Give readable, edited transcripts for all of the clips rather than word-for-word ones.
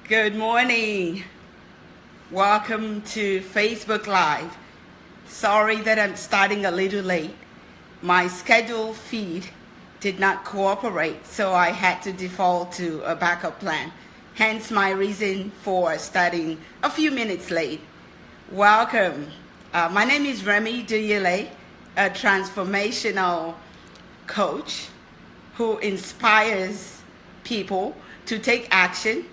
Good morning. Welcome to Facebook Live. Sorry that I'm starting a little late. My scheduled feed did not cooperate, so I had to default to a backup plan. Hence my reason for starting a few minutes late. Welcome. My name is Remy Duyele, a transformational coach who inspires people to take action.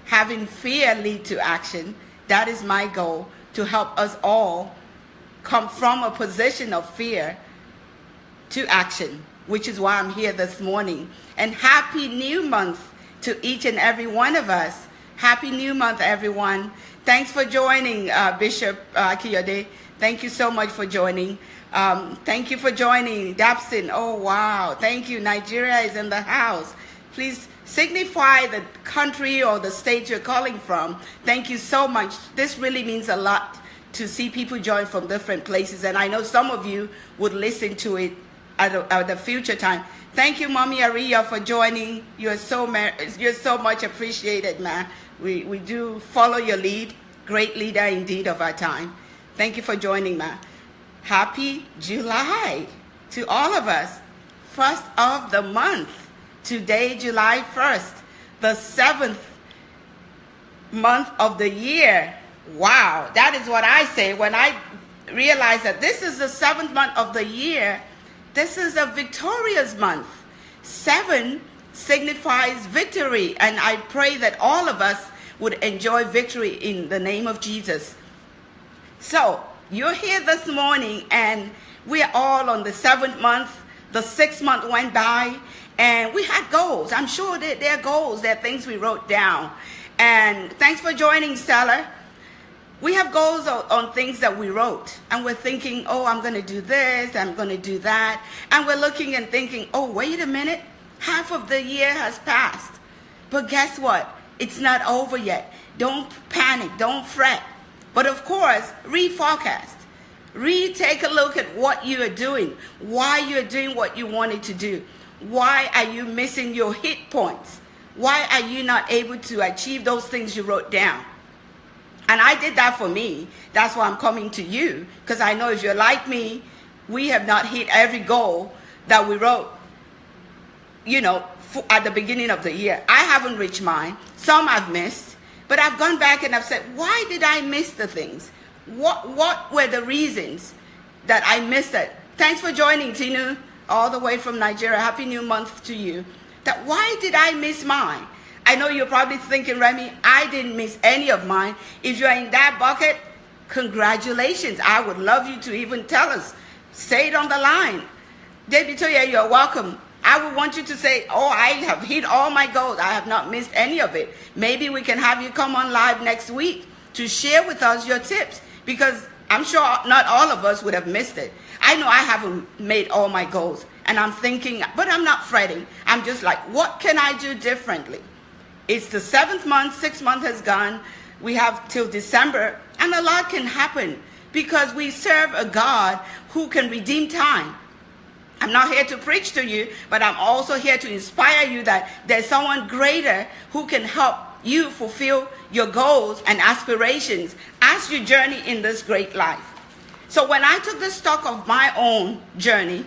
Having fear lead to action. That is my goal, to help us all come from a position of fear to action, which is why I'm here this morning. And happy new month to each and every one of us. Happy new month, everyone. Thanks for joining, Bishop Kiyode. Thank you so much for joining. Thank you for joining, Dapson. Oh, wow. Thank you. Nigeria is in the house. Please signify the country or the state you're calling from. Thank you so much. This really means a lot to see people join from different places. And I know some of you would listen to it at a future time. Thank you, Mommy Aria, for joining. You're so much appreciated, man. We do follow your lead. Great leader indeed of our time. Thank you for joining, man. Happy July to all of us. First of the month. Today, July 1st, the 7th month of the year. Wow, that is what I say when I realize that this is the 7th month of the year. This is a victorious month. 7 signifies victory, and I pray that all of us would enjoy victory in the name of Jesus. So, you're here this morning, and we're all on the 7th month. The 6th month went by. And we had goals. I'm sure that there are goals. There are things we wrote down. And thanks for joining, Stella. We have goals on things that we wrote. And we're thinking, oh, I'm going to do this. I'm going to do that. And we're looking and thinking, oh, wait a minute. Half of the year has passed. But guess what? It's not over yet. Don't panic. Don't fret. But of course, reforecast. Take a look at what you are doing. Why you're doing what you wanted to do. Why are you missing your hit points? Why are you not able to achieve those things you wrote down? And I did that for me. That's why I'm coming to you. Because I know if you're like me, we have not hit every goal that we wrote, at the beginning of the year. I haven't reached mine. Some I've missed. But I've gone back and I've said, why did I miss the things? What were the reasons that I missed it? Thanks for joining, Tinu. All the way from Nigeria. Happy new month to you. That why did I miss mine? I know you're probably thinking, Remy, I didn't miss any of mine. If you're in that bucket, congratulations. I would love you to even tell us. Say it on the line. Debitoya, you're welcome. I would want you to say, oh, I have hit all my goals. I have not missed any of it. Maybe we can have you come on live next week to share with us your tips, because I'm sure not all of us would have missed it. I know I haven't made all my goals, and I'm thinking, but I'm not fretting. I'm just like, what can I do differently? It's the 7th month, 6th month has gone. We have till December, and a lot can happen because we serve a God who can redeem time. I'm not here to preach to you, but I'm also here to inspire you that there's someone greater who can help you fulfill your goals and aspirations as you journey in this great life. So when I took the stock of my own journey,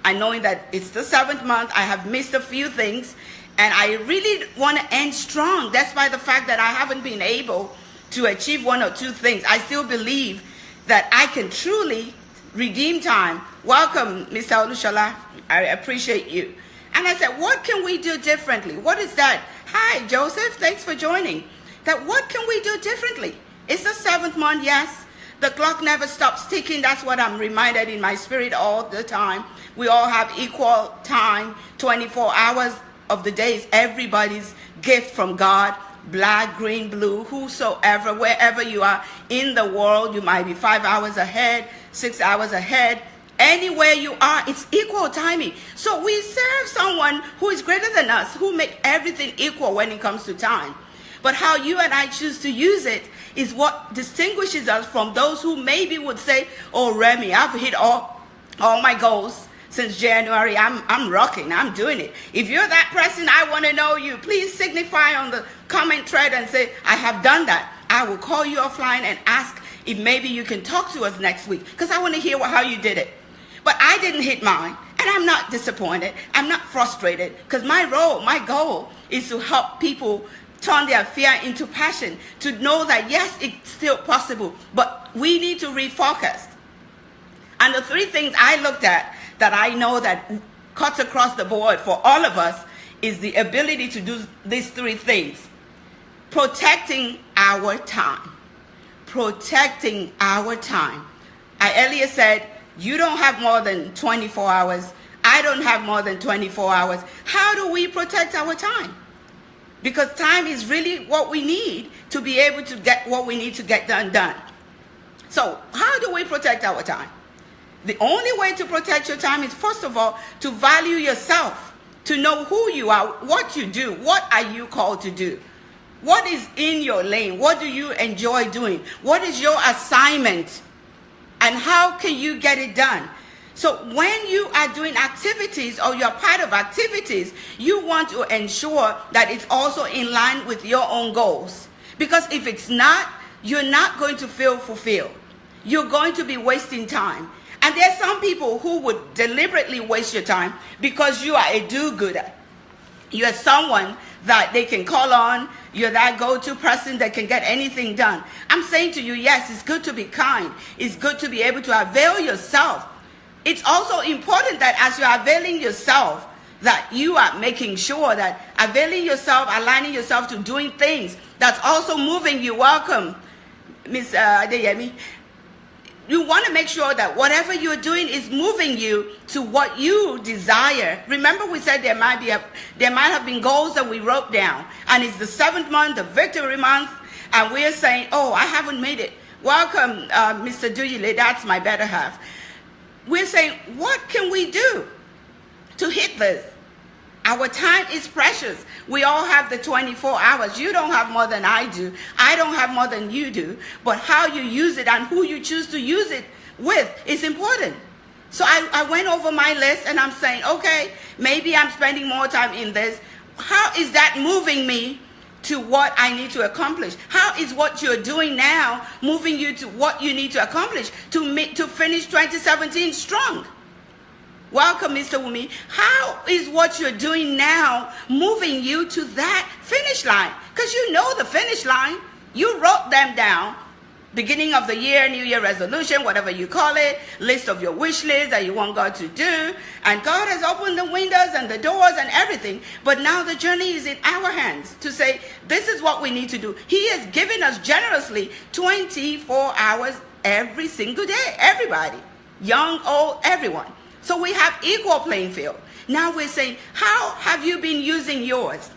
I knowing that it's the 7th month, I have missed a few things, and I really want to end strong, despite the fact that I haven't been able to achieve 1 or 2 things. I still believe that I can truly redeem time. Welcome, Mr. Olushola. I appreciate you. And I said, what can we do differently? What is that? Hi, Joseph. Thanks for joining. That what can we do differently? It's the 7th month, yes. The clock never stops ticking. That's what I'm reminded in my spirit all the time. We all have equal time. 24 hours of the day is everybody's gift from God. Black, green, blue, whosoever, wherever you are in the world. You might be 5 hours ahead, 6 hours ahead. Anywhere you are, it's equal timing. So we serve someone who is greater than us, who make everything equal when it comes to time. But how you and I choose to use it is what distinguishes us from those who maybe would say, oh, Remy, I've hit all my goals. since January. I'm rocking. I'm doing it. If you're that person, I want to know you. Please signify on the comment thread and say, I have done that. I will call you offline and ask if maybe you can talk to us next week, because I want to hear how you did it. But I didn't hit mine, and I'm not disappointed. I'm not frustrated, because my goal is to help people turn their fear into passion, to know that yes, it's still possible, but we need to refocus. And the three things I looked at that I know that cuts across the board for all of us is the ability to do these three things. Protecting our time. Protecting our time. I earlier said, you don't have more than 24 hours. I don't have more than 24 hours. How do we protect our time? Because time is really what we need to be able to get what we need to get done. So how do we protect our time? The only way to protect your time is, first of all, to value yourself, to know who you are, what you do, what are you called to do? What is in your lane? What do you enjoy doing? What is your assignment? And how can you get it done? So when you are doing activities or you're part of activities, you want to ensure that it's also in line with your own goals. Because if it's not, you're not going to feel fulfilled. You're going to be wasting time. And there's some people who would deliberately waste your time because you are a do-gooder. You're someone that they can call on. You're that go-to person that can get anything done. I'm saying to you, yes, it's good to be kind. It's good to be able to avail yourself. It's also important that as you're availing yourself, that you are making sure that availing yourself, aligning yourself to doing things that's also moving you. Welcome, Ms. Adeyemi. You want to make sure that whatever you're doing is moving you to what you desire. Remember, we said there might have been goals that we wrote down, and it's the 7th month, the victory month, and we're saying, oh, I haven't made it. Welcome, Mr. Duyile, that's my better half. We're saying, what can we do to hit this? Our time is precious. We all have the 24 hours. You don't have more than I do. I don't have more than you do. But how you use it and who you choose to use it with is important. So I went over my list and I'm saying, okay, maybe I'm spending more time in this. How is that moving me to what I need to accomplish? How is what you're doing now moving you to what you need to accomplish to finish 2017 strong? Welcome, Mr. Wumi. How is what you're doing now moving you to that finish line? Because you know the finish line. You wrote them down. Beginning of the year, New Year resolution, whatever you call it, list of your wish list that you want God to do. And God has opened the windows and the doors and everything. But now the journey is in our hands to say, this is what we need to do. He has given us generously 24 hours every single day. Everybody, young, old, everyone. So we have equal playing field. Now we're saying, how have you been using yours?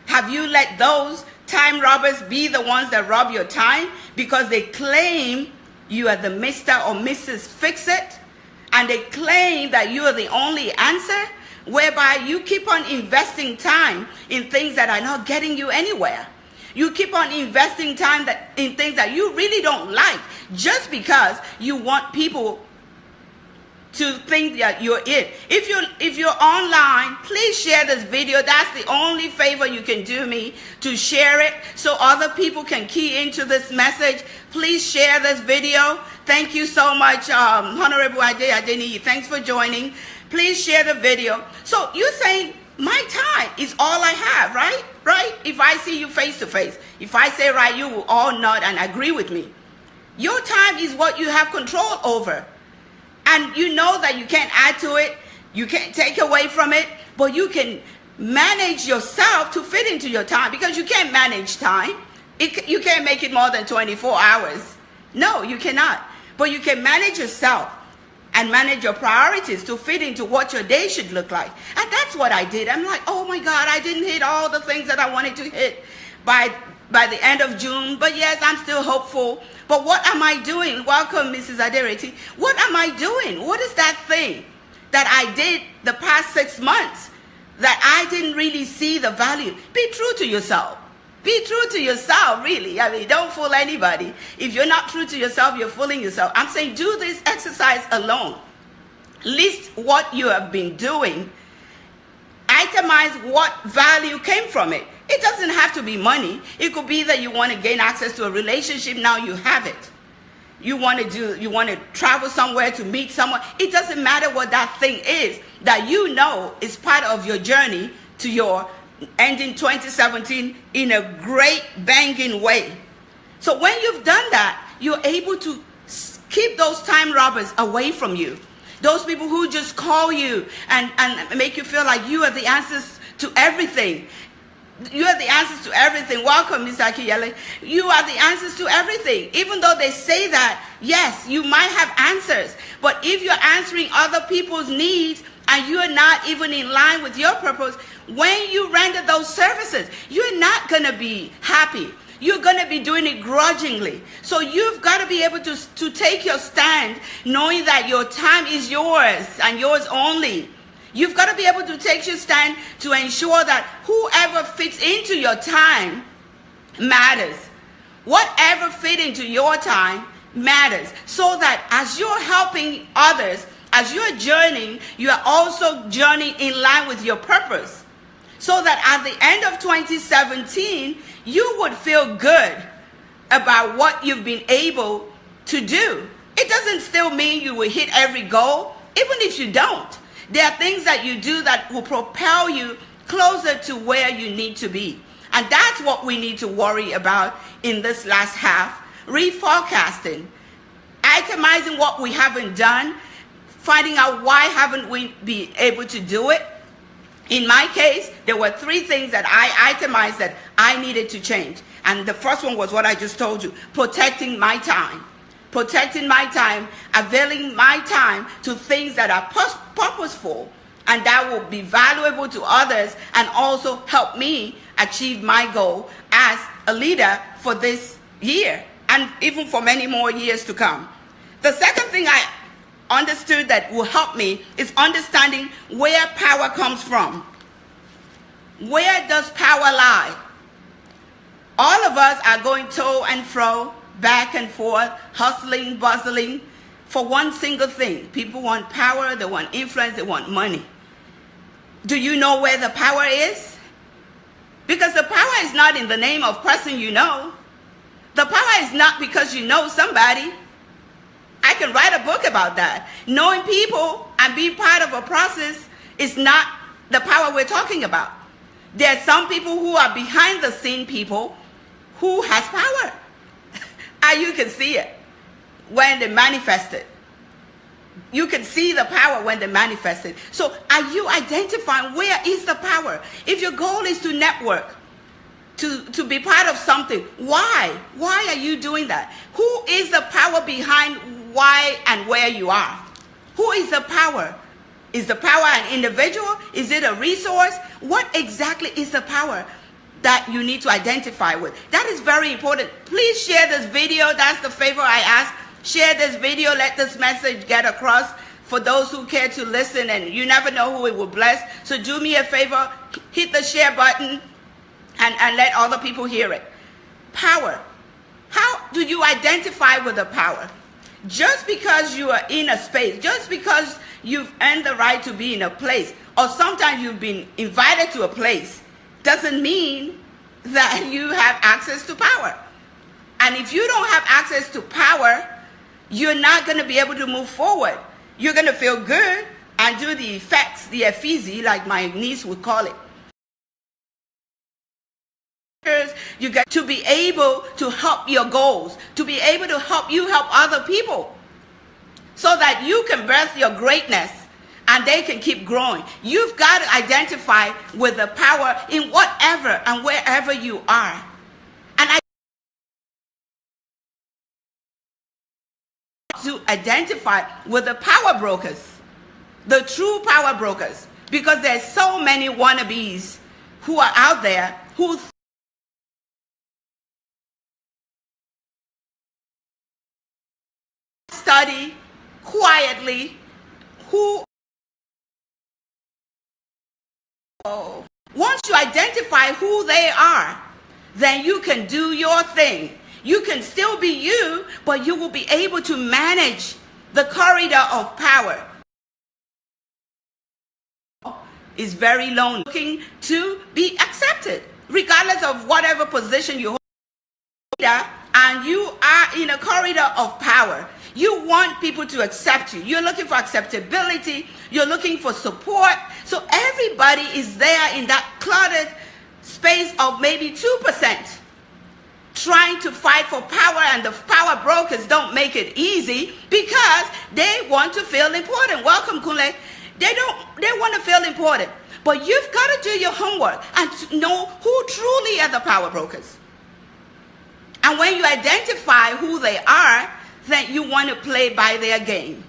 Have you let those time robbers be the ones that rob your time because they claim you are the Mr. or Mrs. Fix-It, and they claim that you are the only answer, whereby you keep on investing time in things that are not getting you anywhere. You keep on investing time in things that you really don't like just because you want people to think that you're it. If you're online, please share this video. That's the only favor you can do me, to share it so other people can key into this message. Please share this video. Thank you so much, Honorable Adeniyi. Thanks for joining. Please share the video. So you're saying my time is all I have, right? Right? If I see you face to face, if I say right, you will all nod and agree with me. Your time is what you have control over. And you know that you can't add to it, you can't take away from it, but you can manage yourself to fit into your time, because you can't manage time. You can't make it more than 24 hours. No, you cannot. But you can manage yourself and manage your priorities to fit into what your day should look like. And that's what I did. I'm like, oh my God, I didn't hit all the things that I wanted to hit by the end of June. But yes, I'm still hopeful. But what am I doing? Welcome, Mrs. Adereti. What am I doing? What is that thing that I did the past 6 months that I didn't really see the value? Be true to yourself. Be true to yourself, really. I mean, don't fool anybody. If you're not true to yourself, you're fooling yourself. I'm saying do this exercise alone. List what you have been doing. Itemize what value came from it. It doesn't have to be money. It could be that you want to gain access to a relationship, now you have it. You want to travel somewhere to meet someone. It doesn't matter what that thing is that you know is part of your journey to your ending 2017 in a great banging way. So when you've done that, you're able to keep those time robbers away from you. Those people who just call you and make you feel like you are the answers to everything. You are the answers to everything. Welcome, Ms. Akiyele. You are the answers to everything. Even though they say that, yes, you might have answers. But if you're answering other people's needs and you're not even in line with your purpose, when you render those services, you're not going to be happy. You're going to be doing it grudgingly. So you've got to be able to take your stand knowing that your time is yours and yours only. You've got to be able to take your stand to ensure that whoever fits into your time matters. Whatever fit into your time matters. So that as you're helping others, as you're journeying, you are also journeying in line with your purpose. So that at the end of 2017, you would feel good about what you've been able to do. It doesn't still mean you will hit every goal, even if you don't. There are things that you do that will propel you closer to where you need to be. And that's what we need to worry about in this last half. Reforecasting, itemizing what we haven't done, finding out why haven't we been able to do it. In my case, there were 3 things that I itemized that I needed to change. And the first one was what I just told you, protecting my time. Protecting my time, availing my time to things that are purposeful and that will be valuable to others and also help me achieve my goal as a leader for this year and even for many more years to come. The second thing I understood that will help me is understanding where power comes from. Where does power lie? All of us are going to and fro, back and forth, hustling, bustling for one single thing. People want power, they want influence, they want money. Do you know where the power is? Because the power is not in the name of person you know. The power is not because you know somebody. I can write a book about that. Knowing people and being part of a process is not the power we're talking about. There are some people who are behind the scene people who has power. And you can see it when they manifest it. You can see the power when they manifest it. So are you identifying where is the power? If your goal is to network, to be part of something, why? Why are you doing that? Who is the power behind why and where you are? Who is the power? Is the power an individual? Is it a resource? What exactly is the power that you need to identify with? That is very important. Please share this video. That's the favor I ask. Share this video. Let this message get across for those who care to listen, and you never know who it will bless. So do me a favor, hit the share button and let other people hear it. Power. How do you identify with the power? Just because you are in a space, just because you've earned the right to be in a place, or sometimes you've been invited to a place, doesn't mean that you have access to power. And if you don't have access to power, you're not going to be able to move forward. You're going to feel good and do the effects, the effigy, like my niece would call it. You get to be able to help your goals, to be able to help you help other people so that you can birth your greatness and they can keep growing. You've got to identify with the power in whatever and wherever you are. And I to identify with the power brokers, the true power brokers, because there's so many wannabes who are out there who study quietly, who once you identify who they are, then you can do your thing. You can still be you, but you will be able to manage the corridor of power. is very lonely, looking to be accepted, regardless of whatever position you hold. And you are in a corridor of power. You want people to accept you. You're looking for acceptability. You're looking for support. So everybody is there in that cluttered space of maybe 2%, trying to fight for power, and the power brokers don't make it easy because they want to feel important. Welcome, Kunle. They want to feel important. But you've got to do your homework and to know who truly are the power brokers. And when you identify who they are, then you want to play by their game.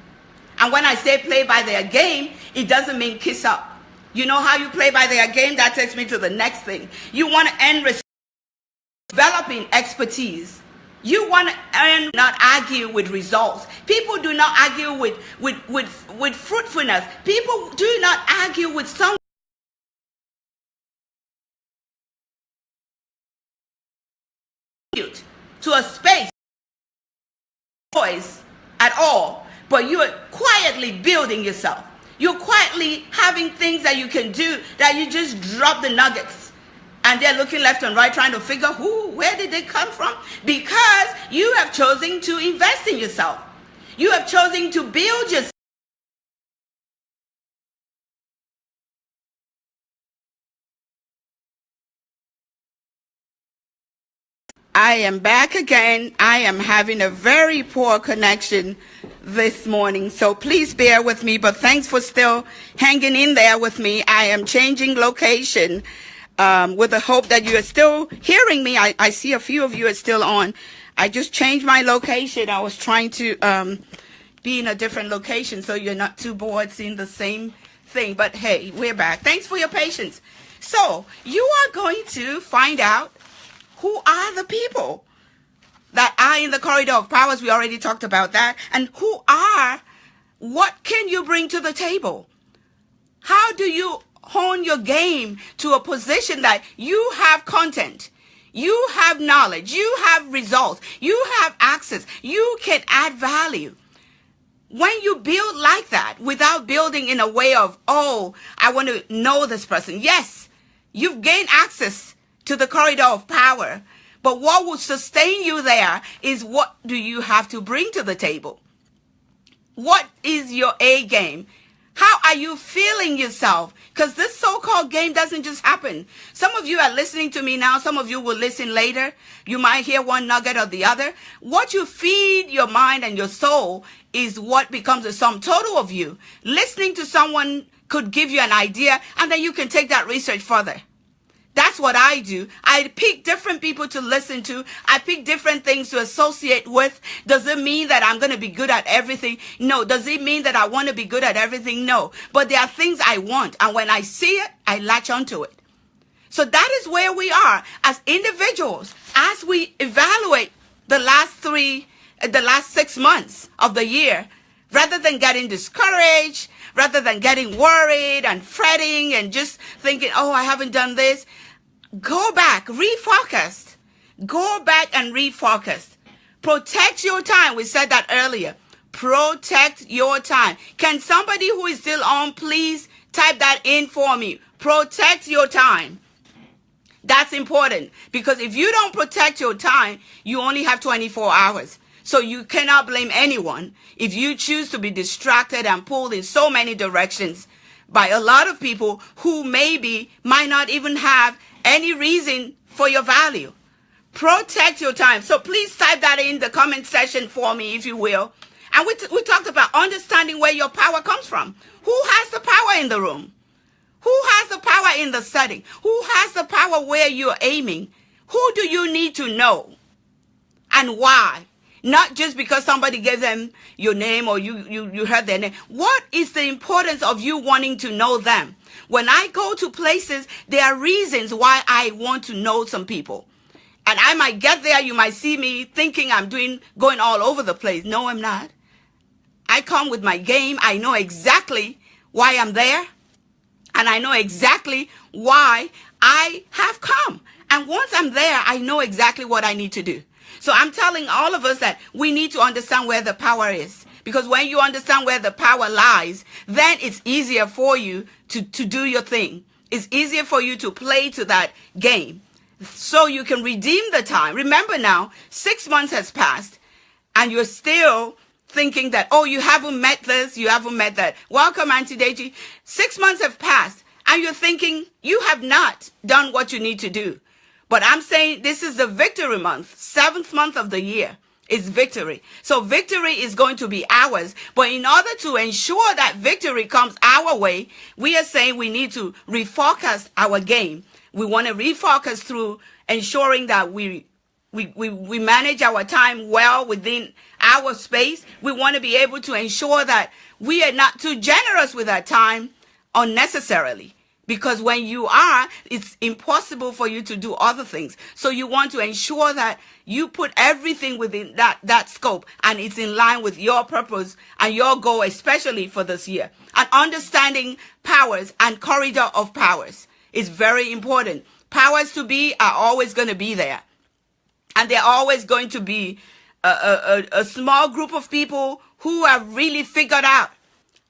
And when I say play by their game, it doesn't mean kiss up. You know how you play by their game? That takes me to the next thing. You want to end developing expertise. You want to earn, not argue with results. People do not argue with fruitfulness. People do not argue with someone to a space voice at all, but you are quietly building yourself. You're quietly having things that you can do that you just drop the nuggets. And they're looking left and right trying to figure where did they come from? Because you have chosen to invest in yourself. You have chosen to build yourself. I am back again. I am having a very poor connection this morning, so please bear with me, but thanks for still hanging in there with me. I am changing location with the hope that you are still hearing me. I see a few of you are still on. I just changed my location. I was trying to be in a different location so you're not too bored seeing the same thing, but hey, we're back. Thanks for your patience. So you are going to find out who are the people that are in the corridor of powers. We already talked about that. And what can you bring to the table? How do you hone your game to a position that you have content, you have knowledge, you have results, you have access, you can add value? When you build like that, without building in a way of, oh, I want to know this person. Yes, you've gained access to the corridor of power. But what will sustain you there is, what do you have to bring to the table? What is your A game? How are you feeling yourself? Because this so-called game doesn't just happen. Some of you are listening to me now. Some of you will listen later. You might hear one nugget or the other. What you feed your mind and your soul is what becomes the sum total of you. Listening to someone could give you an idea, and then you can take that research further. That's what I do. I pick different people to listen to. I pick different things to associate with. Does it mean that I'm going to be good at everything? No. Does it mean that I want to be good at everything? No. But there are things I want. And when I see it, I latch onto it. So that is where we are as individuals. As we evaluate the last 6 months of the year, rather than getting discouraged, rather than getting worried and fretting and just thinking, oh, I haven't done this, go back, refocus. Go back and refocus. Protect your time. We said that earlier. Protect your time. Can somebody who is still on, please type that in for me? Protect your time. That's important, because if you don't protect your time, you only have 24 hours. So you cannot blame anyone if you choose to be distracted and pulled in so many directions by a lot of people who might not even have any reason for your value. Protect your time. So please type that in the comment section for me, if you will. And we talked about understanding where your power comes from. Who has the power in the room? Who has the power in the setting? Who has the power where you're aiming? Who do you need to know? And why? Not just because somebody gave them your name or you heard their name. What is the importance of you wanting to know them? When I go to places, there are reasons why I want to know some people. And I might get there, you might see me thinking I'm going all over the place. No, I'm not. I come with my game. I know exactly why I'm there. And I know exactly why I have come. And once I'm there, I know exactly what I need to do. So I'm telling all of us that we need to understand where the power is, Because when you understand where the power lies, then it's easier for you to do your thing. It's easier for you to play to that game. So you can redeem the time. Remember now, 6 months has passed and you're still thinking that, oh, you haven't met this, you haven't met that. Welcome, Auntie Deji. 6 months have passed and you're thinking you have not done what you need to do. But I'm saying this is the victory month, 7th month of the year is victory. So victory is going to be ours. But in order to ensure that victory comes our way, we are saying we need to refocus our game. We want to refocus through ensuring that we manage our time well within our space. We want to be able to ensure that we are not too generous with our time unnecessarily. Because when you are, it's impossible for you to do other things. So you want to ensure that you put everything within that scope and it's in line with your purpose and your goal, especially for this year. And understanding powers and corridor of powers is very important. Powers to be are always going to be there. And they're always going to be a small group of people who have really figured out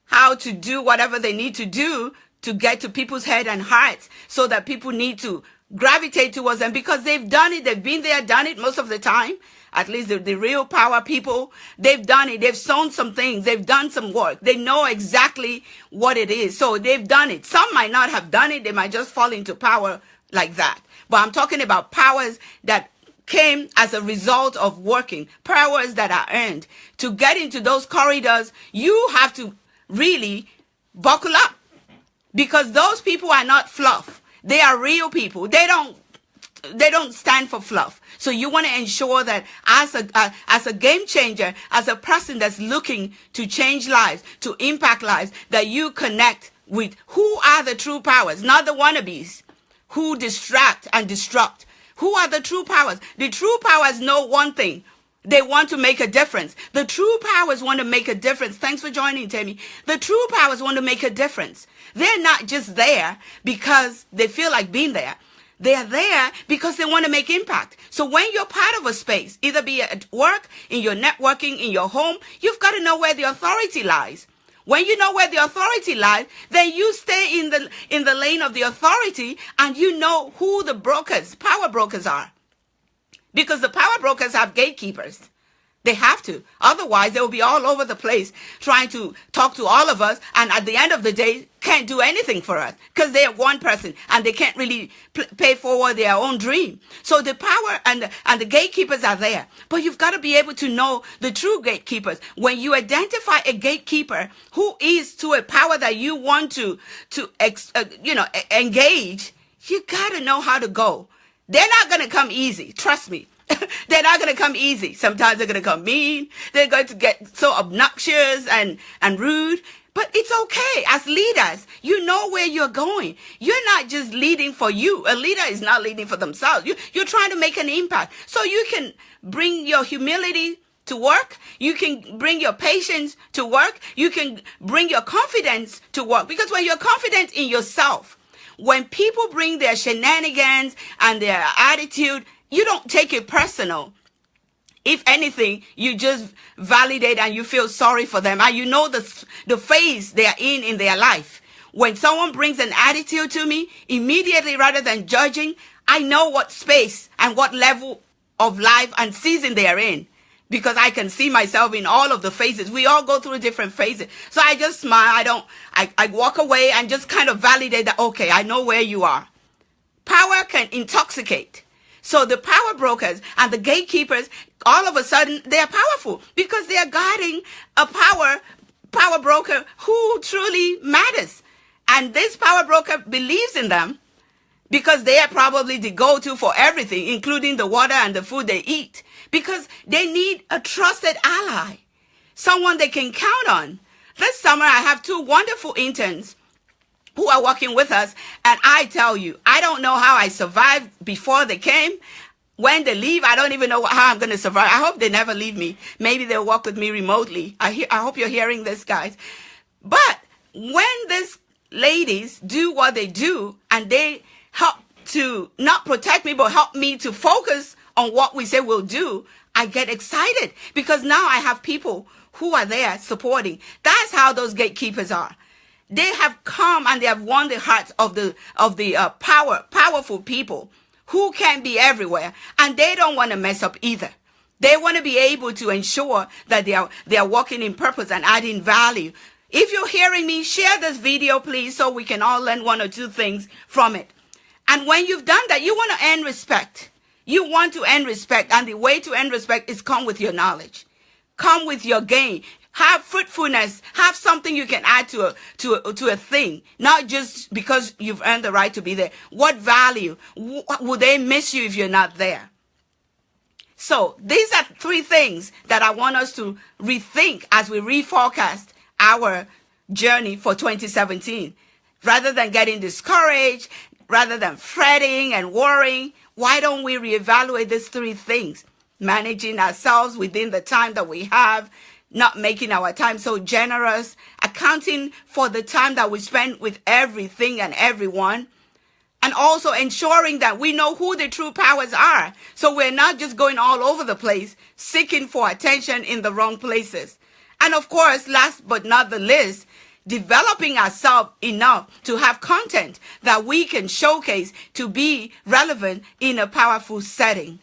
how to do whatever they need to do to get to people's head and hearts, so that people need to gravitate towards them because they've done it. They've been there, done it most of the time. At least the real power people, they've done it. They've sown some things. They've done some work. They know exactly what it is. So they've done it. Some might not have done it. They might just fall into power like that. But I'm talking about powers that came as a result of working, powers that are earned. To get into those corridors, you have to really buckle up. Because those people are not fluff. They are real people. They don't stand for fluff. So you want to ensure that as a game changer, as a person that's looking to change lives, to impact lives, that you connect with who are the true powers, not the wannabes who distract and destruct. Who are the true powers? The true powers know one thing. They want to make a difference. The true powers want to make a difference. Thanks for joining, Tammy. The true powers want to make a difference. They're not just there because they feel like being there. They're there because they want to make impact. So when you're part of a space, either be at work, in your networking, in your home, you've got to know where the authority lies. When you know where the authority lies, then you stay in the lane of the authority and you know who the brokers, power brokers are. Because the power brokers have gatekeepers. They have to. Otherwise, they will be all over the place trying to talk to all of us. And at the end of the day, can't do anything for us because they are one person and they can't really pay forward their own dream. So the power and the gatekeepers are there. But you've got to be able to know the true gatekeepers. When you identify a gatekeeper who is to a power that you want to engage, you got to know how to go. They're not going to come easy. Trust me. They're not going to come easy. Sometimes they're going to come mean. They're going to get so obnoxious and rude. But it's okay. As leaders, you know where you're going. You're not just leading for you. A leader is not leading for themselves. You're trying to make an impact. So you can bring your humility to work. You can bring your patience to work. You can bring your confidence to work. Because when you're confident in yourself, when people bring their shenanigans and their attitude, you don't take it personal. If anything, you just validate and you feel sorry for them. And you know the phase they are in their life. When someone brings an attitude to me, immediately rather than judging, I know what space and what level of life and season they are in. Because I can see myself in all of the phases. We all go through different phases. So I just smile. I walk away and just kind of validate that, okay, I know where you are. Power can intoxicate. So the power brokers and the gatekeepers, all of a sudden, they are powerful because they are guarding a power broker who truly matters. And this power broker believes in them because they are probably the go-to for everything, including the water and the food they eat, because they need a trusted ally, someone they can count on. This summer, I have 2 wonderful interns who are working with us. And I tell you, I don't know how I survived before they came. When they leave, I don't even know how I'm going to survive. I hope they never leave me. Maybe they'll work with me remotely. I hope you're hearing this, guys. But when these ladies do what they do and they help to not protect me, but help me to focus on what we say we'll do, I get excited because now I have people who are there supporting. That's how those gatekeepers are. They have come and they have won the hearts of the powerful people who can be everywhere, and they don't want to mess up either. They want to be able to ensure that they are walking in purpose and adding value. If you're hearing me, share this video, please, so we can all learn one or two things from it. And when you've done that, you want to earn respect. You want to earn respect, and the way to earn respect is come with your knowledge. Come with your gain. Have fruitfulness. Have something you can add to a thing, not just because you've earned the right to be there. What value? Will they miss you if you're not there? So these are three things that I want us to rethink as we reforecast our journey for 2017. Rather than getting discouraged, rather than fretting and worrying, why don't we reevaluate these three things? Managing ourselves within the time that we have, not making our time so generous, accounting for the time that we spend with everything and everyone, and also ensuring that we know who the true powers are. So we're not just going all over the place, seeking for attention in the wrong places. And of course, last but not the least, developing ourselves enough to have content that we can showcase to be relevant in a powerful setting.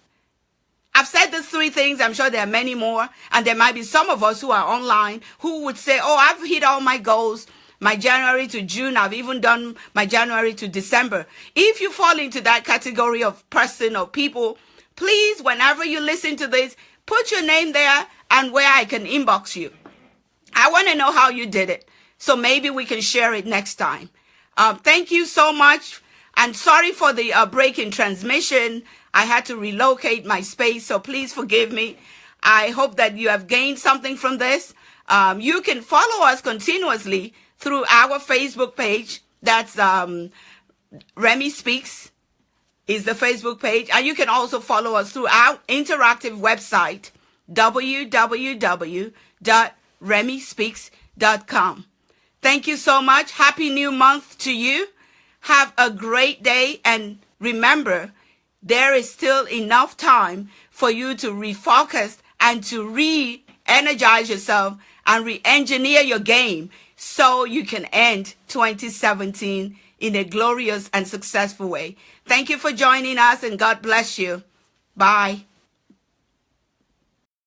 I've said these three things. I'm sure there are many more. And there might be some of us who are online who would say, oh, I've hit all my goals. My January to June, I've even done my January to December. If you fall into that category of person or people, please, whenever you listen to this, put your name there and where I can inbox you. I want to know how you did it. So maybe we can share it next time. Thank you so much. And sorry for the break in transmission. I had to relocate my space, so please forgive me. I hope that you have gained something from this. You can follow us continuously through our Facebook page. That's Remy Speaks is the Facebook page. And you can also follow us through our interactive website, www.remyspeaks.com. Thank you so much. Happy new month to you. Have a great day. And remember, there is still enough time for you to refocus and to re-energize yourself and re-engineer your game so you can end 2017 in a glorious and successful way. Thank you for joining us, and God bless you. Bye.